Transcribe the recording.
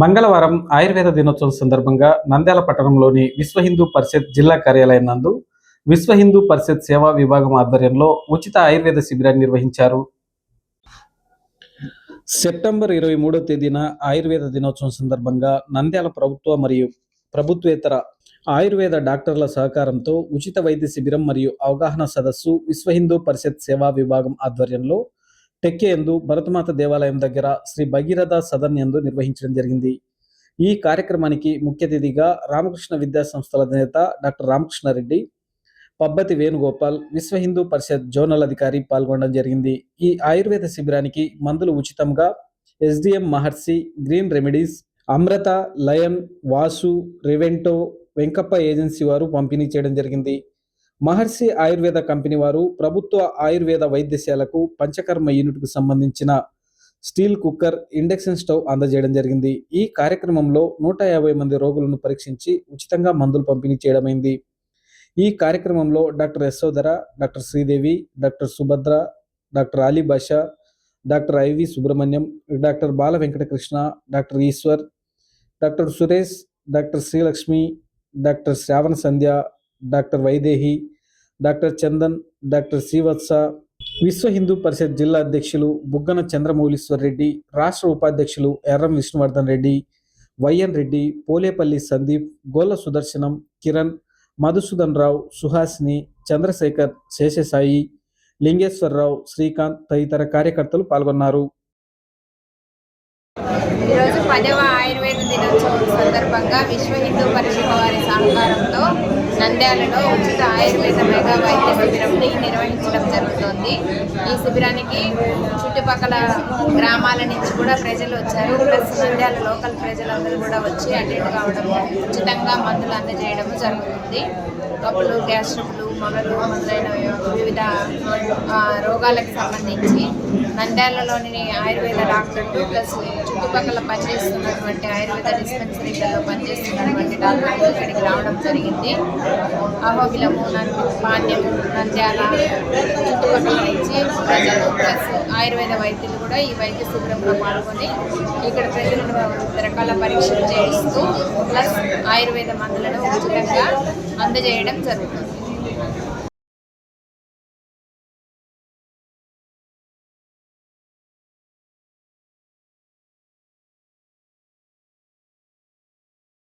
మంగళవారం ఆయుర్వేద దినోత్సవం సందర్భంగా నంద్యాల పట్టణంలోని విశ్వ హిందూ పరిషత్ జిల్లా కార్యాలయం నందు విశ్వ హిందూ పరిషత్ సేవా విభాగం ఆధ్వర్యంలో ఉచిత ఆయుర్వేద శిబిరాన్ని నిర్వహించారు. సెప్టెంబర్ 23వ తేదీన ఆయుర్వేద దినోత్సవం సందర్భంగా నంద్యాల ప్రభుత్వ మరియు ప్రభుత్వేతర ఆయుర్వేద డాక్టర్ల సహకారంతో ఉచిత వైద్య శిబిరం మరియు అవగాహన సదస్సు విశ్వ హిందూ పరిషత్ సేవా విభాగం ఆధ్వర్యంలో టెక్కే యందు భరతమాత దేవాలయం దగ్గర శ్రీ భగీరథ సదన్ యందు నిర్వహించడం జరిగింది. ఈ కార్యక్రమానికి ముఖ్య అతిథిగా రామకృష్ణ విద్యా సంస్థల అధినేత డాక్టర్ రామకృష్ణారెడ్డి, పబ్బతి వేణుగోపాల్, విశ్వ హిందూ పరిషత్ జోనల్ అధికారి పాల్గొనడం జరిగింది. ఈ ఆయుర్వేద శిబిరానికి మందులు ఉచితంగా ఎస్డిఎం మహర్షి, గ్రీన్ రెమెడీస్, అమృత, లయన్, వాసు, రివెంటో, వెంకప్ప ఏజెన్సీ వారు పంపిణీ చేయడం జరిగింది. మహర్షి ఆయుర్వేద కంపెనీ వారు ప్రభుత్వ ఆయుర్వేద వైద్యశాలకు పంచకర్మ యూనిట్కు సంబంధించిన స్టీల్ కుక్కర్, ఇండక్షన్ స్టవ్ అందజేయడం జరిగింది. ఈ కార్యక్రమంలో 150 మంది రోగులను పరీక్షించి ఉచితంగా మందులు పంపిణీ చేయడమైంది. ఈ కార్యక్రమంలో doctor Yashodhara, doctor Sridevi, doctor Subhadra, doctor Ali Basha, doctor I V Subrahmanyam, doctor Bala Venkatakrishna, doctor Eshwar, doctor Suresh, doctor Srilakshmi, doctor Sravana Sandhya, doctor Vaidehi, doctor Chandan, doctor Srivatsa, Vishwa Hindu పరిషత్ జిల్లా అధ్యక్షులు బుగ్గన చంద్రమౌళీశ్వర్ రెడ్డి, రాష్ట్ర ఉపాధ్యక్షులు ఎర్రం విష్ణువర్ధన్ రెడ్డి, వైఎన్ రెడ్డి, పోలేపల్లి సందీప్, గోల్ల సుదర్శనం, కిరణ్, మధుసూదన్ రావు, సుహాసిని, చంద్రశేఖర్, శేషసాయి, లింగేశ్వరరావు, శ్రీకాంత్ తదితర కార్యకర్తలు పాల్గొన్నారు. ఈరోజు 10వ ఆయుర్వేద దినోత్సవం సందర్భంగా విశ్వ హిందూ పరిషత్ వారి సహకారంతో నంద్యాలలో ఉచిత ఆయుర్వేద మెగా వైద్య శిబిరంని నిర్వహించడం జరుగుతోంది. ఈ శిబిరానికి చుట్టుపక్కల గ్రామాల నుంచి కూడా ప్రజలు వచ్చారు. ప్లస్ నంద్యాల లోకల్ ప్రజలందరూ కూడా వచ్చి అటెండ్ కావడం, ఉచితంగా మందులు అందజేయడం జరుగుతుంది. కప్పులు, గ్యాస్ ట్రబులు, మొలలు మొదలైన వివిధ రోగాలకు సంబంధించి నంద్యాలలోని ఆయుర్వేద డాక్టర్లు ప్లస్ చుట్టుపక్కల పనిచేస్తున్నటువంటి ఆయుర్వేద డిస్పెన్సరీలలో పనిచేస్తున్నటువంటి డాక్టర్లు ఇక్కడికి రావడం జరిగింది. అహోబిలము, పాణ్యము, నంద్యాల చుట్టుపక్కల నుంచి ప్రజలు ప్లస్ ఆయుర్వేద వైద్యులు కూడా ఈ వైద్య శిబిరంలో పాల్గొని ఇక్కడ ప్రజలను వివిధ రకాల పరీక్షలు చేయిస్తూ ప్లస్ ఆయుర్వేద మందులను ఉచితంగా అందజేయడం జరుగుతుంది.